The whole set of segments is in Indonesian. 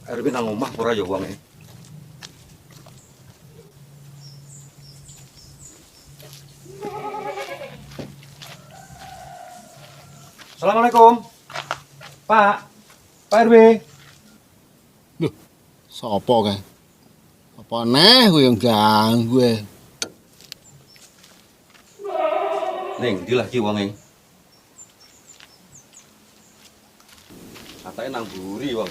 RW nang omah ora ya wonge. Assalamualaikum. Pak RW. Loh, sapa kae? Apa neh kowe yang ganggu e? Ning, ndi lagi wonge? Katanya nang buri wong.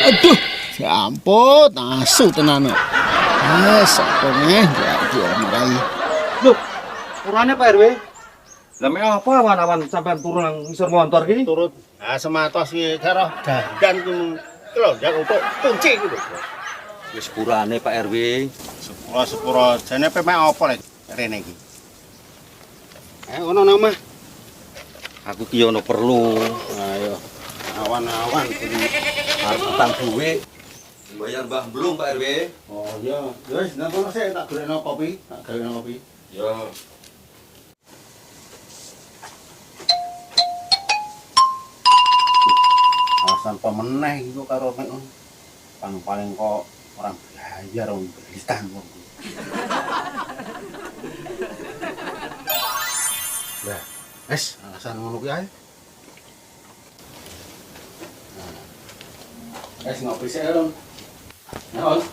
Aduh, ya ampun, asu tenan kok. Sapa neh iki marai. Loh, urane Pak RW. Lah mek apa awan-awan sampean turun nang ngisor motor ki? Turut. Ah sematos iki karo dandan ku lho, jak untuk kunci ku lho. Wis sepurane Pak RW. Sepuro jane pe mek apa lek rene iki? Ono nang omah. Aku ki ono perlu. Ayo. Awan-awan kudu Arep utang duwe. Bayar Mbah Blung Pak RW. Oh iya, wis nang kono sik tak golekno kopi, tak golekno kopi. Ya. Alasan pemeneh iku karo mek paling kok orang bayar wong beritan wong. Lah, wis alasan ngono kuwi ae. Wis ngopi sik lho. Naon?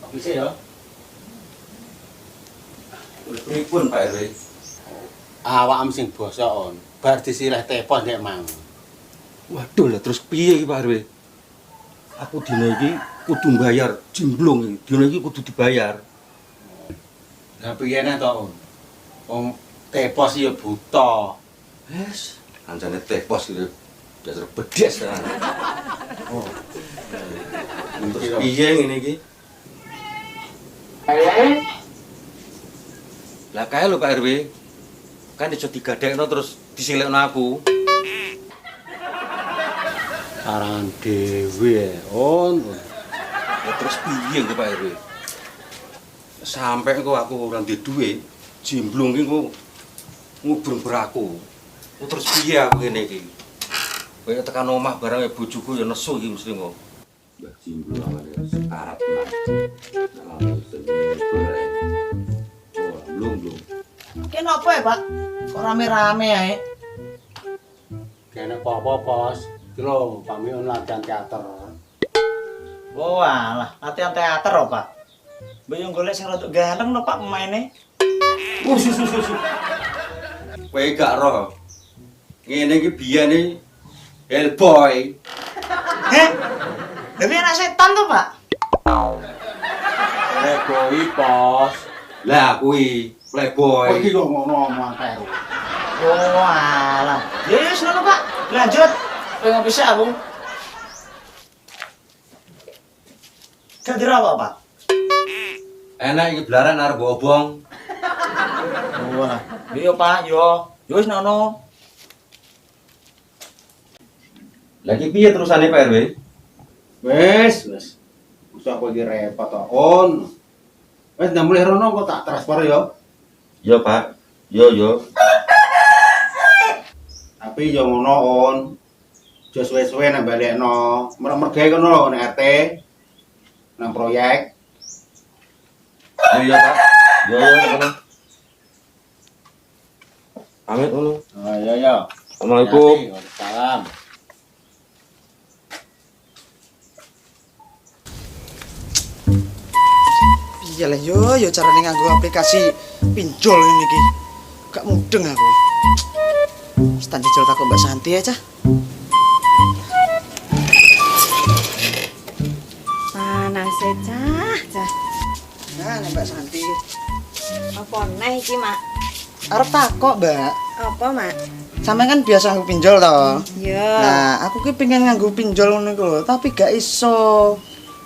Ngopi sik ya. Pripun Pak RW? Awakmu sing bosok on. Bar disilih telepon nek mang. Waduh lah terus piye iki Pak RW? Aku dina iki kudu bayar jimblung iki. Dina iki kudu dibayar. Lah piye nek to, On? Wong tepos ya buta. Wes, kancane teh pos iki dasar bedes kan. Oh. Terus piye ngene iki? Lah kae lho Pak RW. Kan iso digadekno terus disilekno aku. Saran dhewe, On. Ya terus piye kok Pak RW? Sampai kok aku ora duwe duit, jimblung iki kok ngubrung beraku. Terus piye aku ngene iki? Kaya tekan omah barang bojoku ya nesu iki mesti kok. Mbah jimblung awake sekarap mas. Nah, goreng. Oh, belum. Kenapa ya, Pak? Kok rame-rame ae? Kene apa pos? Iki lho, kami latihan teater. Oh, alah, latihan teater lho, Pak. Mbak yang golek sing rada ganteng lho, Pak, pemaine. Kowe gak roh. Ngene iki biyane Hellboy. Heh? Tapi anak setan tuh, Pak. Playboy pos. Lah kuwi Playboy. Iki kok ngono mantel. Oh, alah. Ya, ngono, Pak. Lanjut. Pengen bisa aku. Gak dirawa, Pak. Enak iki blaran arep obong. Wah, iya, Pak, yo. Yo wis nono. Lagi piye terusane Pak RW? Wes. Usah kowe iki repot to, On. Wes nang mulih rono kok tak transfer ya. Yo Pak. Yo. Tapi yo ngono, On. Jo suwe-suwe nek balekno. Merek-mergae kono lho nek RT. Nang proyek. Iya Pak. Yo ngono. Pamit ngono. Oh iya. Assalamualaikum. Salam. Piye lah yo carane nganggo aplikasi pinjol ini iki. Gak mudeng aku. Stan jajal takut Mbak Santi aja. Panas cah. Nah, nek Mbak Santi. Apa neh iki, Mak? Arep takok, Mbak. Apa, Mak? Sampeyan kan biasa nganggo pinjol to. Ya. Nah, aku ki pengen nganggo pinjol ngono iku lho, tapi gak iso.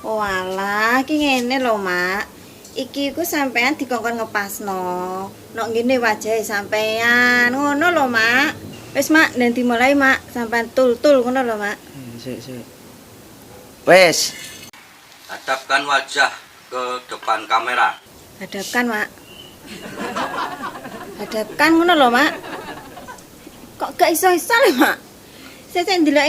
Oh alah, iki ngene lho, Mak. Iki ku sampean dikongkon ngepasno. Nok ngene wajahe sampean. Ngono lho, Mak. Wis, Mak, nanti mulai, Mak. Sampean tul-tul ngono lho, Mak. Sik. Wes. Hadapkan wajah ke depan kamera. Hadapkan, Mak. Hadapkan ngono lho, Mak. Kok gak iso-iso lho, Mak? Saya ndelok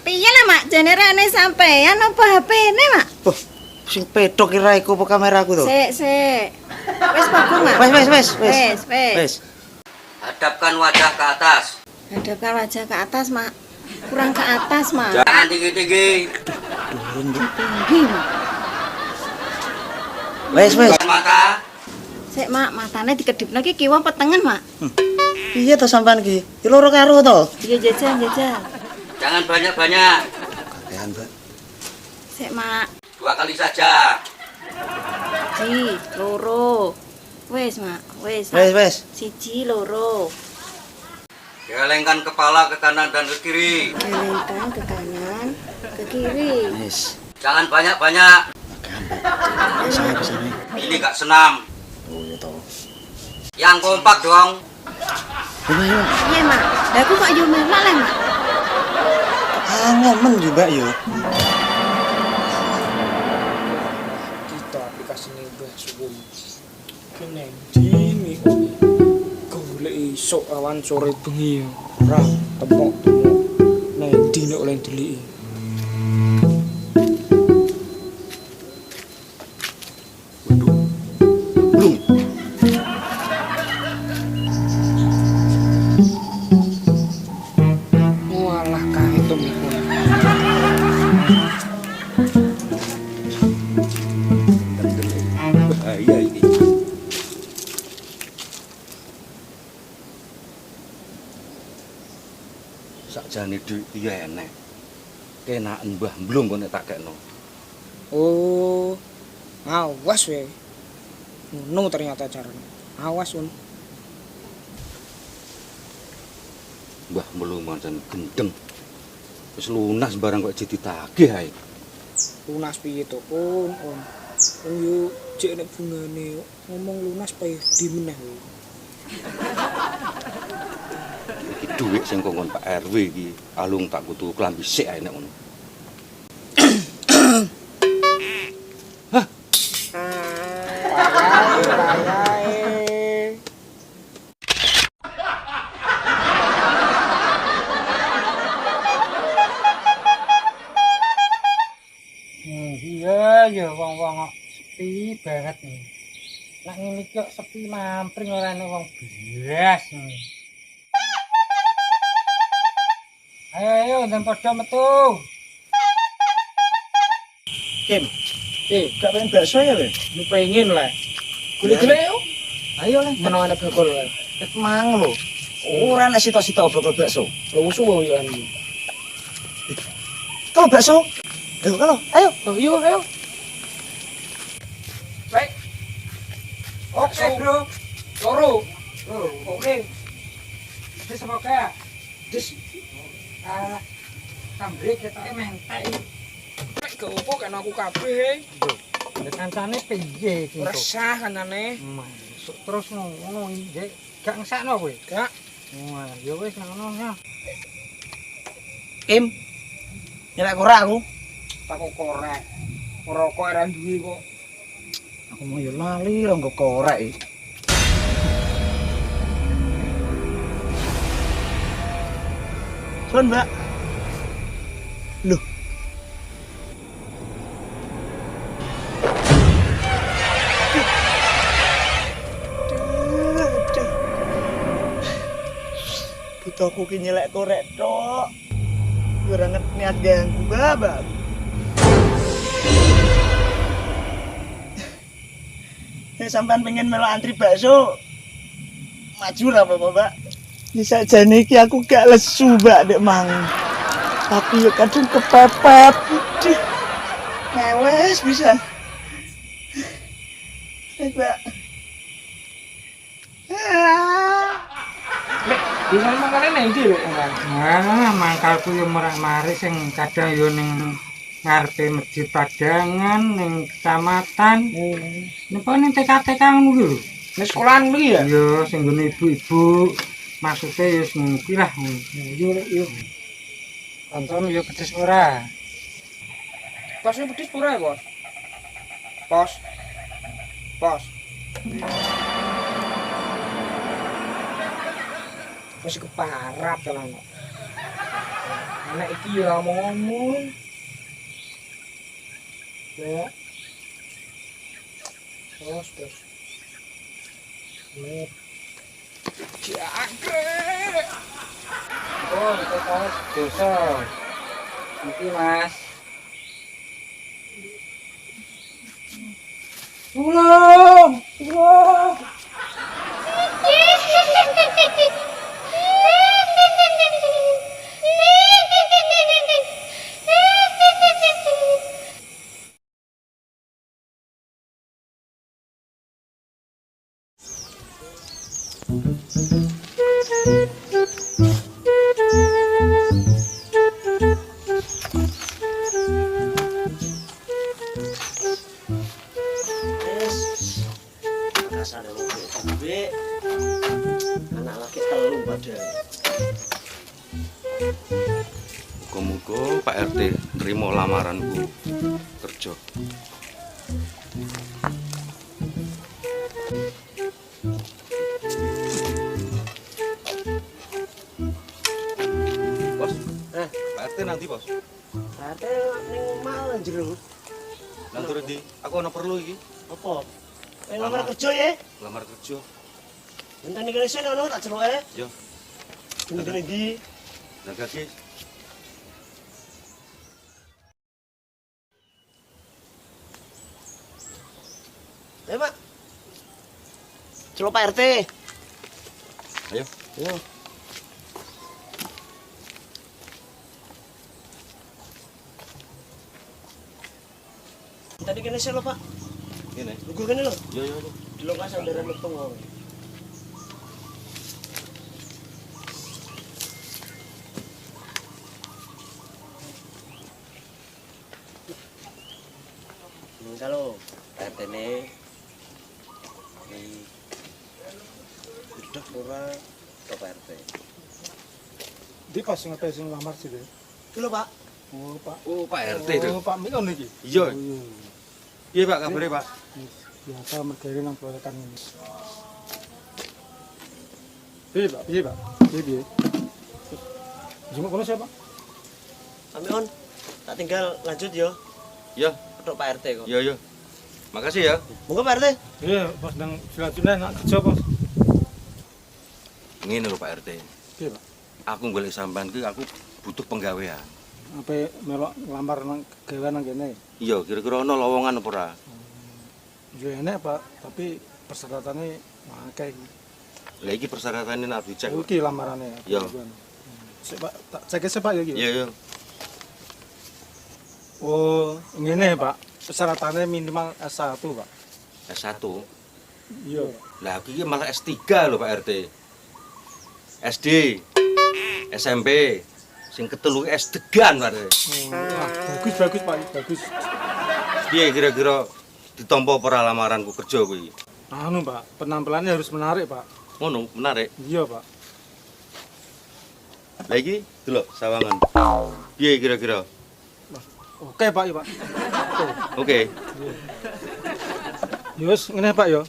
Piye lah, Mak? Jane rene sampean apa HP-ne, Mak? Wah, sing pedok kira iku apa kameraku to? Sik. Wis Bagong, Mak? Wes. Hadapkan wajah ke atas. Hadapkan wajah ke atas, Mak. Kurang ke atas, Mak. Jangan tinggi-tinggi. Turun, Bu. Tinggi, Mak. Wes. Bukan mata. Sik, Mak, matane dikedipno iki kiwa petengen, Mak. Piye to sampean iki? Ki loro karo to? Iya, jajal. Jangan banyak-banyak. Kakean, Mbak. Sik, Mak. 2 kali saja. Siji, loro. Wis, Mak. Wis. Wes. Siji, loro. Gelengkan kepala ke kanan dan ke kiri. Gelengkan ke kanan, ke kiri. Wes. Jangan banyak-banyak. Kakean, Mbak. Kesana. Ini gak senam. Oh, ya to. Yang kompak dong. Ayo. Iya, Mak. Lah aku kok yo melok lah, Mak. Ngomen yo, Mbak yo. Kita aplikasi ini udah subuh kene dini golek esuk awan sore bengi ora temok nek dino oleh deliki Belum. walah kae to mikun Bahaya ini. Sakjane duit iki enek. Kenaken mbah mblung kok nek tak kekno. oh awas we ngono ternyata carane awas un Mbah mblung pancen gendeng. Wis lunas barang kok jadi tagih ae. lunas piye to un yo cek nek bungane ngomong lunas pae di meneh Iki dhuwit sing kongkon Pak RW iki alung tak kudu klambi sik ae nek ngono. Iya ya wong-wong kok sepi banget nih. Nek ngene iki kok sepi mampring ora ana wong blas. Ayo dan padha metu. Kim gak pengen bakso ya le lu pengen lah golek-golek yo Ayo lah, menawa ana bakul lah ket mang lho. Ora nek sita-sita bakal bakso. lu suwo yo anu Kalau bakso. Ayo. oh yo ayo baik oke bro loro oke Wis semoga dis kambre ketoke mentek. nek gak opo kan aku kabeh Lha kancane piye iki? resah kanane Masuk terus ngono iki gak ngesakno kowe. gak Wah, ya wis ngono ya. Kim. Nyelek ora aku. tak kok korek rokok ora duwe kok Aku mau yo lali rong kok korek iki. Son, Mbak. Loh. Butuhku ki nyelek korek tok. Ora niat ganggu babak. Nek sampean pengen melu antri bakso, maju ra apa-apa, Mbak. Ya sakjane iki aku gak lesu, Mbak, Dek Mang. Tapi yo kadung kepepet. Aduh. Mewes bisa. Mbak. Bisa mangkane nang ndi lho, Mas? Nah, mangkalku yo merak-mari sing kadang yo ning ngarepe masjid Padangan ning kecamatan. Napa ning TK-TK ngono kuwi lho. nek sekolahan iki ya Yo sing nggone ibu-ibu maksude yo ngono kuwi lah. yo Tonton yo pedes ora. Posnya pedis pura ya, Bos? Pos. Masih keparat tenan. Anak iki ya mau ngomong. Ya. Terus. Nih. Jangkrik. Oh, itu kaos dosa. Iki Mas. Tolong. Kasar duwe. Anak laki telu padha. Muga-muga Pak RT nerima lamaranku kerja. Bos, Pak RT nanti bos. Ate ning omah jero. Nanti di, aku ana perlu iki. Apa? Lamar kerja ya? Lamar kerja. Enteni kene sing ono tak ceroke. Yo, Ndene ndi? jaga ki. Pak. Celok Pak RT. Ayo. Yo. Tadi kene sih lho, Pak. Ngene. Lugu kene lho. Yo. Di lokasi sandaran metu wae. Kalau RT ini udah ora ke RT. Di pas ngete sing lamar sih deh. Itu lho, Pak. Oh, Pak. Oh, Pak RT itu. Oh, Pak Mikon iki. Iya. Iya, Pak, kabare, Pak. Biasa mergawe nang proyekan ini. Piye, Pak? Piye? Jenguk kono siapa? Amikon, tak tinggal lanjut yo. Iya, Petuk Pak RT kok. iya. Makasih ya. Monggo Pak RT. Iya, Bos nang selanjutnya nak kerja, Bos. Ngene lho Pak RT. Piye, Pak? Aku golek sampean ki aku butuh penggawean. Apa melok lamar nang gawean nang kene? Iya, kira-kira ana lowongan apa ora? Yo enek, Pak, tapi persyaratannya akeh iki. Lah iki persyaratannya nak dicek. Pak. Iki lamarane. Iya. Sik, Pak, tak cek sik, Pak ya iki. Iya. Oh, ngene, Pak. Persyaratannya minimal S1, Pak. S1. Iya. Lah aku iki malah S3 lho Pak RT. SD, SMP, sing ketelu S3-an Pak RT. Wah, bagus, Pak. Bagus. Piye kira-kira ditampa apa ora lamaranku kerja kuwi? Anu, Pak, penampilannya harus menarik, Pak. Ngono, menarik. Iya, Pak. Lah iki delok sawangan. Piye kira-kira? Oke, Pak, ya, Pak. Oke. Yus, ngene, Pak, ya.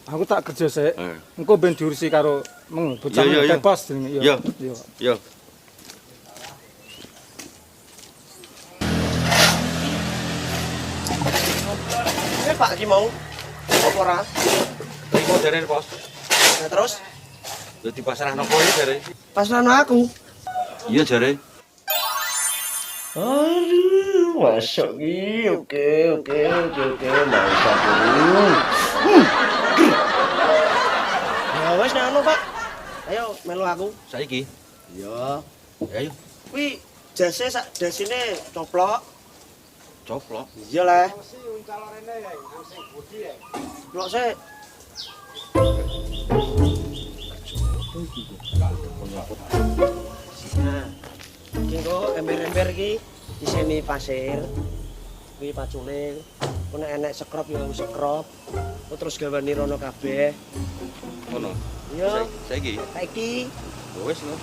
Aku tak kerja sik. Engko ben diurusi karo bocah Iya. pos jenenge. Iya. Iya. Yo. Pak iki mau apa ora? Terima jare pos. Nah, terus Yo dipasrahno kowe jare. pasrahno aku. Iya jare. Aduh, masuk iki. Oke, mantap dulu. Ya wes nek anu, Pak. Ayo melu aku. Saiki. Iya. Ayo. Kuwi jase sak dasine coplok. Coplok. Iya lah. Coplok sik. Nah, iki kok ember-ember iki diseni pasir. Kuwi pacule. Kok nek enek sekrop ya sekrop. Kok terus gawani rono kabeh. Ngono. Iya. Saiki. Saiki Wes lho.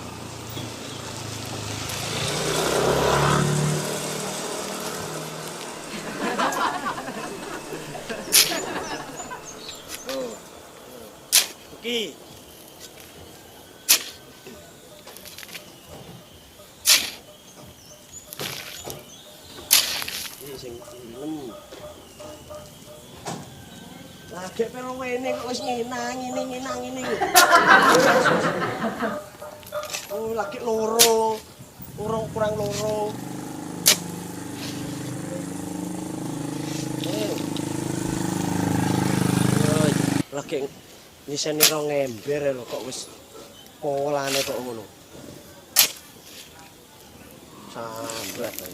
iki. Lagi pero wene kok wis nginang ini. Oh, lagi loro. Kurang loro. Lagi nyiseni rong ember lho kok wis polane kok ngono. Sambat ae.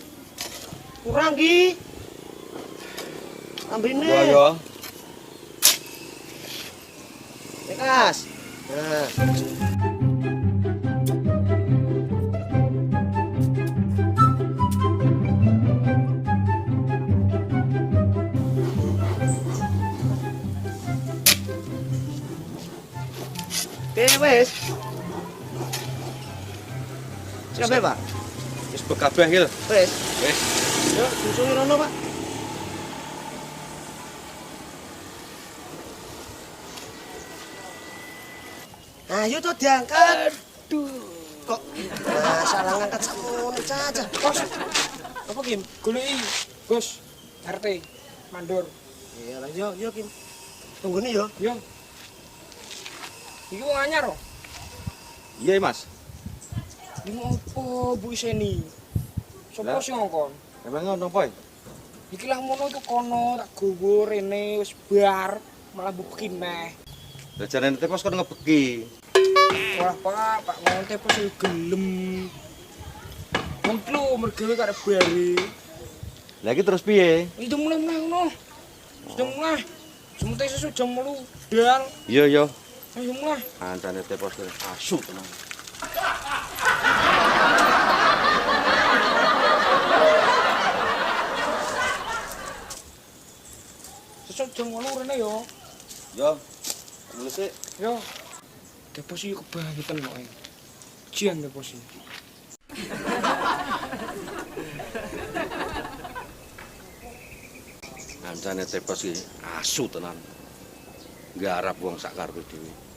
Kurang ki. Ambine. Yo. Bekas. Nah. Wes. Siapa, Pak? Wis bekabeh iki lho. Wes. Wis. Yo, susungi rono, Pak. Ayo tuh diangkat. Aduh. Kok salah ngangkat sakmono caca. Bos. Apa Kim? Goleki Bos RT mandor. Iya lah, yo Kim. Tunggu nih yo. Yo. Iki wong anyar. Iya, Mas. Iki mau apa Bu Seni? Sopo Lah. sing ngongkon? Emang ngono apa? Iki lah mono iku kono tak gowo rene wis bar malah bukti meh. Lah jarene tepos kon ngebeki. Wah Pak ngonte pos gelem. Wong telu mergawe karo bare. Lah iki terus piye? Itu mulai ngono. Sudah mulai. Sementara sesu jam 8 dal. Iya. Ayo mulai. Antane tepos asu tenan. Sesu jam 8 rene yo. Yo. Mulai sik. Yo. Deposi kebangetan kok. Jian deposi. Antane tepos iki asu tenan. Garap wong sak karepe dhewe.